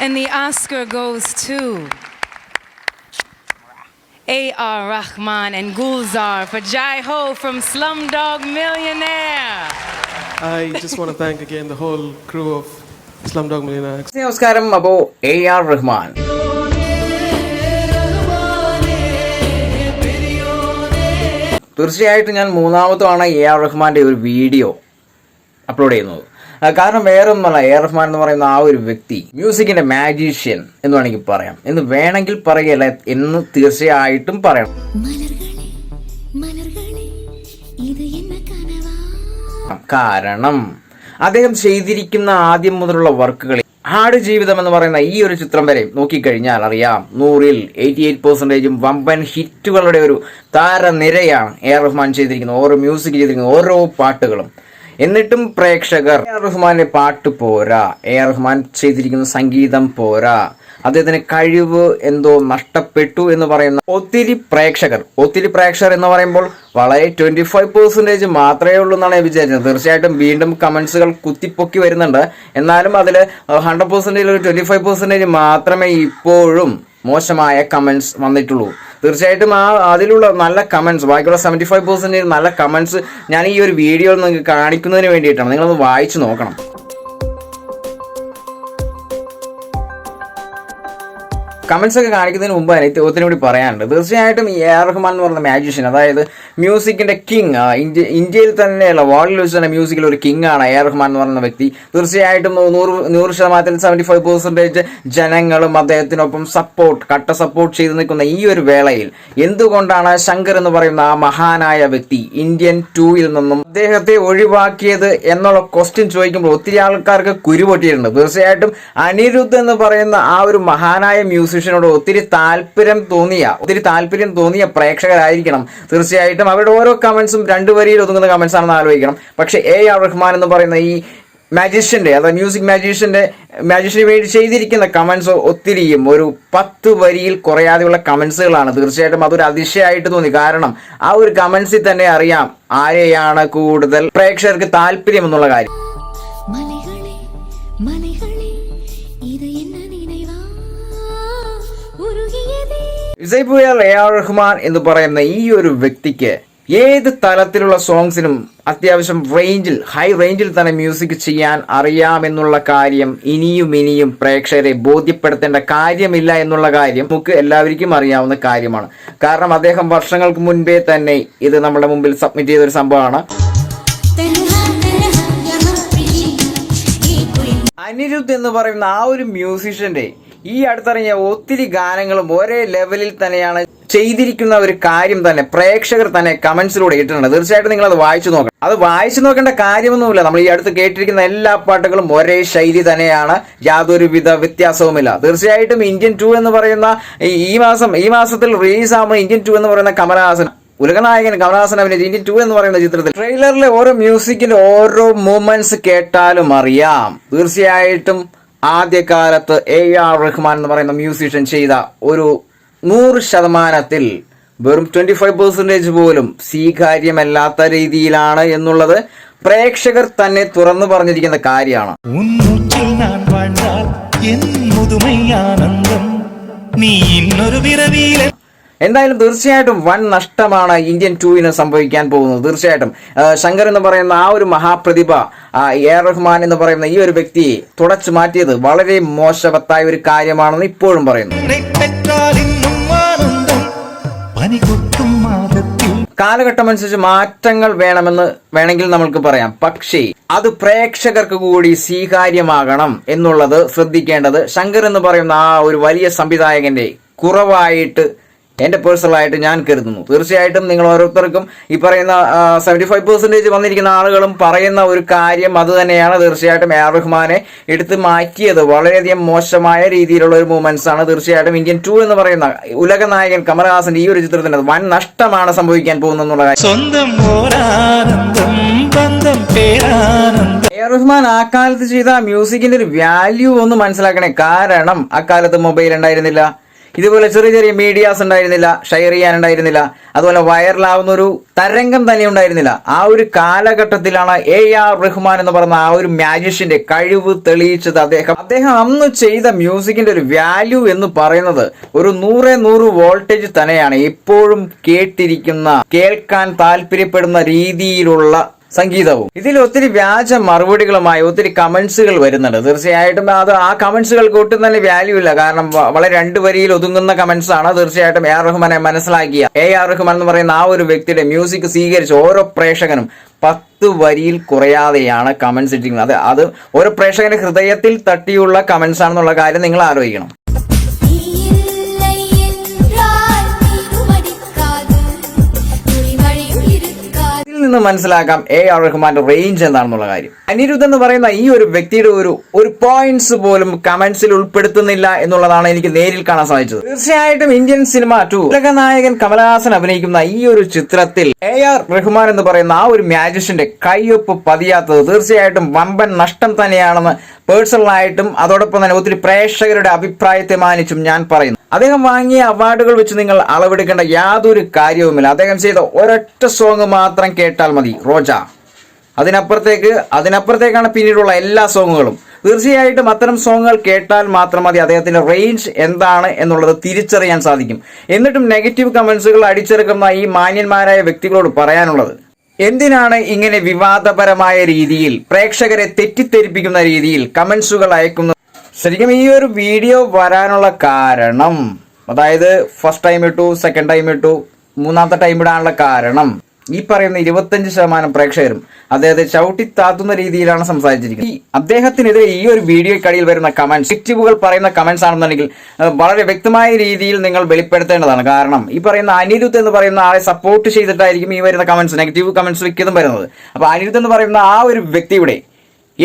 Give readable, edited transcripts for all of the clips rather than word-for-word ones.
And the Oscar goes to A.R. Rahman and Gulzar for Jai Ho from Slumdog Millionaire. I just want to thank again the whole crew of Slumdog Millionaire. നമസ്കാരം. അപ്പോൾ A.R. Rahman തീർച്ചയായിട്ടും ഞാൻ മൂന്നാമതാണ് A.R. റഹ്മാന്റെ ഒരു video upload ചെയ്യുന്നത്. കാരണം വേറെ ഒന്നുമല്ല, A.R. റഹ്മാൻ എന്ന് പറയുന്ന ആ ഒരു വ്യക്തി മ്യൂസിക്കിന്റെ മാജീഷ്യൻ എന്ന് വേണമെങ്കിൽ പറയാം, എന്ന് വേണമെങ്കിൽ പറയല്ല എന്ന് തീർച്ചയായിട്ടും പറയണം. കാരണം അദ്ദേഹം ചെയ്തിരിക്കുന്ന ആദ്യം മുതലുള്ള വർക്കുകൾ, ആടുജീവിതം എന്ന് പറയുന്ന ഈ ഒരു ചിത്രം വരെ നോക്കിക്കഴിഞ്ഞാൽ അറിയാം, 100-ൽ 88% വമ്പൻ ഹിറ്റുകളുടെ ഒരു താരനിരയാണ് A.R. റഹ്മാൻ ചെയ്തിരിക്കുന്നത്. ഓരോ മ്യൂസിക് ചെയ്തിരിക്കുന്ന ഓരോ പാട്ടുകളും. എന്നിട്ടും പ്രേക്ഷകർ A.R. റഹ്മാന്റെ പാട്ട് പോരാ, A.R. റഹ്മാൻ ചെയ്തിരിക്കുന്ന സംഗീതം പോരാ, അദ്ദേഹത്തിന് കഴിവ് എന്തോ നഷ്ടപ്പെട്ടു എന്ന് പറയുന്ന ഒത്തിരി പ്രേക്ഷകർ എന്ന് പറയുമ്പോൾ വളരെ 25% മാത്രമേ ഉള്ളൂ എന്നാണ് ഞാൻ വിചാരിച്ചത്. തീർച്ചയായിട്ടും വീണ്ടും കമന്റ്സുകൾ കുത്തിപ്പൊക്കി വരുന്നുണ്ട്. എന്നാലും അതിൽ 100% ഒരു 25% മാത്രമേ ഇപ്പോഴും മോശമായ കമന്റ്സ് വന്നിട്ടുള്ളൂ. തീർച്ചയായിട്ടും അതിലുള്ള നല്ല കമന്റ്സ്, ബാക്കിയുള്ള 75% നല്ല കമന്റ്സ് ഞാൻ ഈ ഒരു വീഡിയോയിൽ നിങ്ങൾക്ക് കാണിക്കുന്നതിന് വേണ്ടിയിട്ടാണ്. നിങ്ങളൊന്ന് വായിച്ചു നോക്കണം. കമന്റ്സ് ഒക്കെ കാണിക്കുന്നതിന് മുമ്പ് എനിക്ക് ഒത്തിരി കൂടി പറയാനുണ്ട്. തീർച്ചയായിട്ടും A.R. റഹ്മാൻ എന്ന് പറയുന്ന മാജീഷ്യൻ, അതായത് മ്യൂസിക്കിന്റെ കിങ്, ഇന്ത്യയിൽ തന്നെയല്ല വേൾഡിൽ വെച്ച് തന്നെ മ്യൂസിക്കിൽ ഒരു കിങ് ആണ് A.R. റഹ്മാൻ എന്ന് പറയുന്ന വ്യക്തി. തീർച്ചയായിട്ടും 100% 75% ജനങ്ങളും അദ്ദേഹത്തിനൊപ്പം കട്ട സപ്പോർട്ട് ചെയ്ത് നിൽക്കുന്ന ഈ ഒരു വേളയിൽ എന്തുകൊണ്ടാണ് ശങ്കർ എന്ന് പറയുന്ന ആ മഹാനായ വ്യക്തി ഇന്ത്യൻ 2-ൽ നിന്നും അദ്ദേഹത്തെ ഒഴിവാക്കിയത് എന്നുള്ള ക്വസ്റ്റ്യൻ ചോദിക്കുമ്പോൾ ഒത്തിരി ആൾക്കാർക്ക് കുരുപൊട്ടിയിട്ടുണ്ട്. തീർച്ചയായിട്ടും അനിരുദ്ധ് എന്ന് പറയുന്ന ആ ഒരു മഹാനായ മ്യൂസിഷ്യനോട് ഒത്തിരി താല്പര്യം തോന്നിയ പ്രേക്ഷകരായിരിക്കണം. തീർച്ചയായിട്ടും അവരുടെ ഓരോ കമന്റ്സും 2 വരിയിൽ ഒതുങ്ങുന്ന കമന്റ്സ് ആണെന്ന് ആലോചിക്കണം. പക്ഷെ A.R. റഹ്മാൻ എന്ന് പറയുന്ന ഈ മാജീഷ്യന്റെ, അതായത് മ്യൂസിക് മാജീഷ്യന് വേണ്ടി ചെയ്തിരിക്കുന്ന കമന്റ്സ് ഒത്തിരിയും ഒരു 10 വരിയിൽ കുറയാതെയുള്ള കമന്റ്സുകളാണ്. തീർച്ചയായിട്ടും അതൊരു അതിശയമായിട്ട് തോന്നി. കാരണം ആ ഒരു കമന്റ്സിൽ തന്നെ അറിയാം ആരെയാണ് കൂടുതൽ പ്രേക്ഷകർക്ക് താല്പര്യം എന്നുള്ള കാര്യം. A.R. റഹ്മാൻ എന്ന് പറയുന്ന ഈ ഒരു വ്യക്തിക്ക് ഏത് തലത്തിലുള്ള സോങ്സിനും അത്യാവശ്യം ഹൈ റേഞ്ചിൽ തന്നെ മ്യൂസിക് ചെയ്യാൻ അറിയാമെന്നുള്ള കാര്യം ഇനിയും പ്രേക്ഷകരെ ബോധ്യപ്പെടുത്തേണ്ട കാര്യമില്ല എന്നുള്ള കാര്യം നമുക്ക് എല്ലാവർക്കും അറിയാവുന്ന കാര്യമാണ്. കാരണം അദ്ദേഹം വർഷങ്ങൾക്ക് മുൻപേ തന്നെ ഇത് നമ്മുടെ മുമ്പിൽ സബ്മിറ്റ് ചെയ്ത ഒരു സംഭവമാണ്. അനിരുദ്ധ് എന്ന് പറയുന്ന ആ ഒരു മ്യൂസിഷ്യന്റെ ഈ അടുത്തിറങ്ങിയ ഒത്തിരി ഗാനങ്ങളും ഒരേ ലെവലിൽ തന്നെയാണ് ചെയ്തിരിക്കുന്ന ഒരു കാര്യം തന്നെ പ്രേക്ഷകർ തന്നെ കമന്റ്സിലൂടെ ഇട്ടിട്ടുണ്ട്. തീർച്ചയായിട്ടും നിങ്ങൾ അത് വായിച്ചു നോക്കണം. അത് വായിച്ചു നോക്കേണ്ട കാര്യമൊന്നുമില്ല. നമ്മൾ ഈ അടുത്ത് കേട്ടിരിക്കുന്ന എല്ലാ പാട്ടുകളും ഒരേ ശൈലി തന്നെയാണ്, യാതൊരുവിധ വ്യത്യാസവുമില്ല. തീർച്ചയായിട്ടും ഇന്ത്യൻ 2 എന്ന് പറയുന്ന ഈ മാസത്തിൽ റിലീസ് ആകുമ്പോൾ ഇന്ത്യൻ 2 എന്ന് പറയുന്ന കമലഹാസൻ, ഉലകനായകൻ കമലഹാസൻ അഭിനയിച്ച ഇന്ത്യൻ 2 എന്ന് പറയുന്ന ചിത്രത്തിൽ ട്രെയിലറിലെ ഓരോ മ്യൂസിക്കിന്റെ ഓരോ മൂവ്മെന്റ്സ് കേട്ടാലും അറിയാം. തീർച്ചയായിട്ടും ആദ്യകാലത്ത് A.R. റഹ്മാൻ എന്ന് പറയുന്ന മ്യൂസിഷ്യൻ ചെയ്ത ഒരു 100%-ൽ വെറും 25% പോലും സ്വീകാര്യമല്ലാത്ത രീതിയിലാണ് എന്നുള്ളത് പ്രേക്ഷകർ തന്നെ തുറന്നു പറഞ്ഞിരിക്കുന്ന കാര്യമാണ്. എന്തായാലും തീർച്ചയായിട്ടും വൻ നഷ്ടമാണ് ഇന്ത്യൻ 2-ന് സംഭവിക്കാൻ പോകുന്നത്. തീർച്ചയായിട്ടും ശങ്കർ എന്ന് പറയുന്ന ആ ഒരു മഹാപ്രതിഭ A.R. റഹ്മാൻ എന്ന് പറയുന്ന ഈ ഒരു വ്യക്തിയെ തുടച്ചു മാറ്റിയത് വളരെ മോശവത്തായ ഒരു കാര്യമാണെന്ന് ഇപ്പോഴും പറയുന്നു. കാലഘട്ടമനുസരിച്ച് മാറ്റങ്ങൾ വേണമെങ്കിൽ നമ്മൾക്ക് പറയാം. പക്ഷേ അത് പ്രേക്ഷകർക്ക് കൂടി സ്വീകാര്യമാകണം എന്നുള്ളത് ശ്രദ്ധിക്കേണ്ടത് ശങ്കർ എന്ന് പറയുന്ന ആ ഒരു വലിയ സംവിധായകന്റെ കുറവായിട്ട് എന്റെ പേഴ്സണലായിട്ട് ഞാൻ കരുതുന്നു. തീർച്ചയായിട്ടും നിങ്ങൾ ഓരോരുത്തർക്കും ഈ പറയുന്ന 75% വന്നിരിക്കുന്ന ആളുകളും പറയുന്ന ഒരു കാര്യം അത് തന്നെയാണ്. തീർച്ചയായിട്ടും A.R. റഹ്മാനെ എടുത്ത് മാറ്റിയത് വളരെയധികം മോശമായ രീതിയിലുള്ള ഒരു മൂവ്മെന്റ്സ് ആണ്. തീർച്ചയായിട്ടും ഇന്ത്യൻ 2 എന്ന് പറയുന്ന ഉലകനായകൻ കമലഹാസന്റെ ഈ ഒരു ചിത്രത്തിന് വൻ നഷ്ടമാണ് സംഭവിക്കാൻ പോകുന്നുള്ള കാര്യം. A.R. റഹ്മാൻ ആ കാലത്ത് ചെയ്ത മ്യൂസിക്കിന്റെ ഒരു വാല്യൂ ഒന്ന് മനസ്സിലാക്കണേ. കാരണം അക്കാലത്ത് മൊബൈൽ ഉണ്ടായിരുന്നില്ല. ഇതുപോലെ ചെറിയ ചെറിയ മീഡിയാസ് ഉണ്ടായിരുന്നില്ല, ഷെയർ ചെയ്യാനുണ്ടായിരുന്നില്ല, അതുപോലെ വൈറലാവുന്ന ഒരു തരംഗം തന്നെ ഉണ്ടായിരുന്നില്ല. ആ ഒരു കാലഘട്ടത്തിലാണ് AR റഹ്മാൻ എന്ന് പറയുന്ന ആ ഒരു മാജിഷ്യന്റെ കഴിവ് തെളിയിച്ചത്. അദ്ദേഹം അന്ന് ചെയ്ത മ്യൂസിക്കിന്റെ ഒരു വാല്യൂ എന്ന് പറയുന്നത് ഒരു 100 വോൾട്ടേജ് തന്നെയാണ്. എപ്പോഴും കേൾക്കാൻ താല്പര്യപ്പെടുന്ന രീതിയിലുള്ള സംഗീതവും. ഇതിൽ ഒത്തിരി വ്യാജ മറുപടികളുമായി ഒത്തിരി കമന്റ്സുകൾ വരുന്നുണ്ട്. തീർച്ചയായിട്ടും ആ കമന്റ്സുകൾക്ക് ഒട്ടും തന്നെ വാല്യൂ ഇല്ല. കാരണം വളരെ 2 വരിയിൽ ഒതുങ്ങുന്ന കമന്റ്സ് ആണ്. തീർച്ചയായിട്ടും AR റഹ്മാനെ മനസ്സിലാക്കിയ AR റഹ്മാൻ എന്ന് പറയുന്ന ആ ഒരു വ്യക്തിയുടെ മ്യൂസിക് സ്വീകരിച്ച ഓരോ പ്രേക്ഷകനും 10 വരിയിൽ കുറയാതെയാണ് കമന്റ്സ് ഇട്ടിരിക്കുന്നത്. അത് ഓരോ പ്രേക്ഷകന്റെ ഹൃദയത്തിൽ തട്ടിയുള്ള കമന്റ്സ് ആണെന്നുള്ള കാര്യം നിങ്ങൾ ആലോചിക്കണം. നിന്ന് മനസ്സിലാക്കാം AR റഹ്മാന്റെ റേഞ്ച് എന്താണെന്നുള്ള കാര്യം. അനിരുദ്ധ് എന്ന് പറയുന്ന ഈ ഒരു വ്യക്തിയുടെ ഒരു പോയിന്റ്സ് പോലും കമന്റ്സിൽ ഉൾപ്പെടുത്തുന്നില്ല എന്നുള്ളതാണ് എനിക്ക് നേരിൽ കാണാൻ സാധിച്ചത്. തീർച്ചയായിട്ടും ഇന്ത്യൻ സിനിമ 2 നായകൻ കമലഹാസൻ അഭിനയിക്കുന്ന ഈ ഒരു ചിത്രത്തിൽ AR റഹ്മാൻ എന്ന് പറയുന്ന ആ ഒരു മാജിഷ്യന്റെ കയ്യൊപ്പ് പതിയാത്തത് തീർച്ചയായിട്ടും വമ്പൻ നഷ്ടം തന്നെയാണെന്ന് പേഴ്സണലായിട്ടും അതോടൊപ്പം തന്നെ ഒത്തിരി പ്രേക്ഷകരുടെ അഭിപ്രായത്തെ മാനിച്ചും ഞാൻ പറയുന്നു. അദ്ദേഹം വാങ്ങിയ അവാർഡുകൾ വെച്ച് നിങ്ങൾ അളവെടുക്കേണ്ട യാതൊരു കാര്യവുമില്ല. അദ്ദേഹം ചെയ്ത ഒരൊറ്റ സോങ് മാത്രം കേട്ടാൽ മതി, റോജ. അതിനപ്പുറത്തേക്കാണ് പിന്നീടുള്ള എല്ലാ സോങ്ങുകളും. തീർച്ചയായിട്ടും അത്തരം സോങ്ങുകൾ കേട്ടാൽ മാത്രം മതി അദ്ദേഹത്തിന്റെ റേഞ്ച് എന്താണ് എന്നുള്ളത് തിരിച്ചറിയാൻ സാധിക്കും. എന്നിട്ടും നെഗറ്റീവ് കമന്റ്സുകൾ അടിച്ചെടുക്കുന്ന ഈ മാന്യന്മാരായ വ്യക്തികളോട് പറയാനുള്ളത്, എന്തിനാണ് ഇങ്ങനെ വിവാദപരമായ രീതിയിൽ പ്രേക്ഷകരെ തെറ്റിദ്ധരിപ്പിക്കുന്ന രീതിയിൽ കമന്റ്സുകൾ അയക്കുന്നത്? ശരിക്കും ഈ ഒരു വീഡിയോ വരാനുള്ള കാരണം, അതായത് ഫസ്റ്റ് ടൈം ഇട്ടു, സെക്കൻഡ് ടൈം ഇട്ടു, മൂന്നാമത്തെ ടൈം ഇടാനുള്ള കാരണം ഈ പറയുന്ന 25% പ്രേക്ഷകരും അദ്ദേഹത്തെ ചവിട്ടിത്താത്തുന്ന രീതിയിലാണ് സംസാരിച്ചിരിക്കുന്നത്. അദ്ദേഹത്തിനെതിരെ ഈ ഒരു വീഡിയോയ്ക്കടിയിൽ വരുന്ന കമന്റ്സ്, നെഗറ്റീവുകൾ പറയുന്ന കമന്റ്സ് ആണെന്നുണ്ടെങ്കിൽ വളരെ വ്യക്തമായ രീതിയിൽ നിങ്ങൾ വെളിപ്പെടുത്തേണ്ടതാണ്. കാരണം ഈ പറയുന്ന അനിരുദ്ധ് എന്ന് പറയുന്ന ആളെ സപ്പോർട്ട് ചെയ്തിട്ടായിരിക്കും ഈ വരുന്ന കമന്റ്സ്, നെഗറ്റീവ് കമന്റ്സ് മിക്കതും വരുന്നത്. അപ്പൊ അനിരുദ്ധ് എന്ന് പറയുന്ന ആ ഒരു വ്യക്തിയുടെ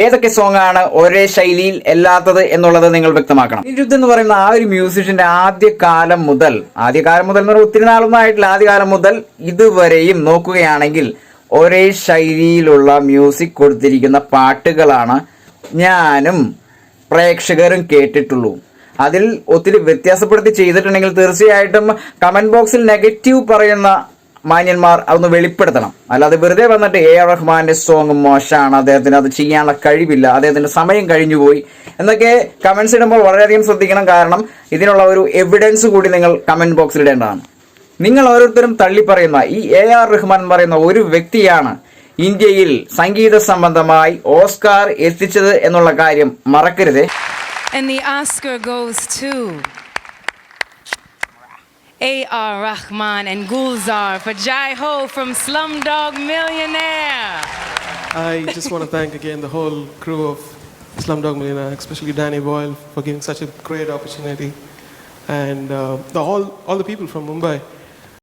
ഏതൊക്കെ സോങ് ആണ് ഒരേ ശൈലിയിൽ അല്ലാത്തത് എന്നുള്ളത് നിങ്ങൾ വ്യക്തമാക്കണം. അനിരുദ്ധ് എന്ന് പറയുന്ന ആ ഒരു മ്യൂസിഷ്യന്റെ ആദ്യകാലം മുതൽ എന്ന് പറഞ്ഞാൽ ഒത്തിരി നാളൊന്നും ആയിട്ടില്ല, ആദ്യകാലം മുതൽ ഇതുവരെയും നോക്കുകയാണെങ്കിൽ ഒരേ ശൈലിയിലുള്ള മ്യൂസിക് കൊടുത്തിരിക്കുന്ന പാട്ടുകളാണ് ഞാനും പ്രേക്ഷകരും കേട്ടിട്ടുള്ളൂ. അതിൽ ഒത്തിരി വ്യത്യാസപ്പെടുത്തി ചെയ്തിട്ടുണ്ടെങ്കിൽ തീർച്ചയായിട്ടും കമന്റ് ബോക്സിൽ നെഗറ്റീവ് പറയുന്ന മാന്യന്മാർ അതൊന്ന് വെളിപ്പെടുത്തണം. അല്ലാതെ വെറുതെ വന്നിട്ട് AR റഹ്മാന്റെ സോങ് മോശമാണ്, അദ്ദേഹത്തിന് അത് ചെയ്യാനുള്ള കഴിവില്ല, അദ്ദേഹത്തിന്റെ സമയം കഴിഞ്ഞുപോയി എന്നൊക്കെ കമന്റ്സ് ഇടുമ്പോൾ വളരെയധികം ശ്രദ്ധിക്കണം. കാരണം ഇതിനുള്ള ഒരു എവിഡൻസ് കൂടി നിങ്ങൾ കമന്റ് ബോക്സിൽ ഇടേണ്ടതാണ്. നിങ്ങൾ ഓരോരുത്തരും തള്ളി പറയുന്ന ഈ AR റഹ്മാൻ എന്ന് പറയുന്ന ഒരു വ്യക്തിയാണ് ഇന്ത്യയിൽ സംഗീത സംബന്ധമായി ഓസ്കാർ എത്തിച്ചത് എന്നുള്ള കാര്യം മറക്കരുതേ. And the Oscar goes to AR Rahman and Gulzar for Jai Ho from Slumdog Millionaire. I just want to thank again the whole crew of Slumdog Millionaire, especially Danny Boyle for giving such a great opportunity, and all the people from Mumbai.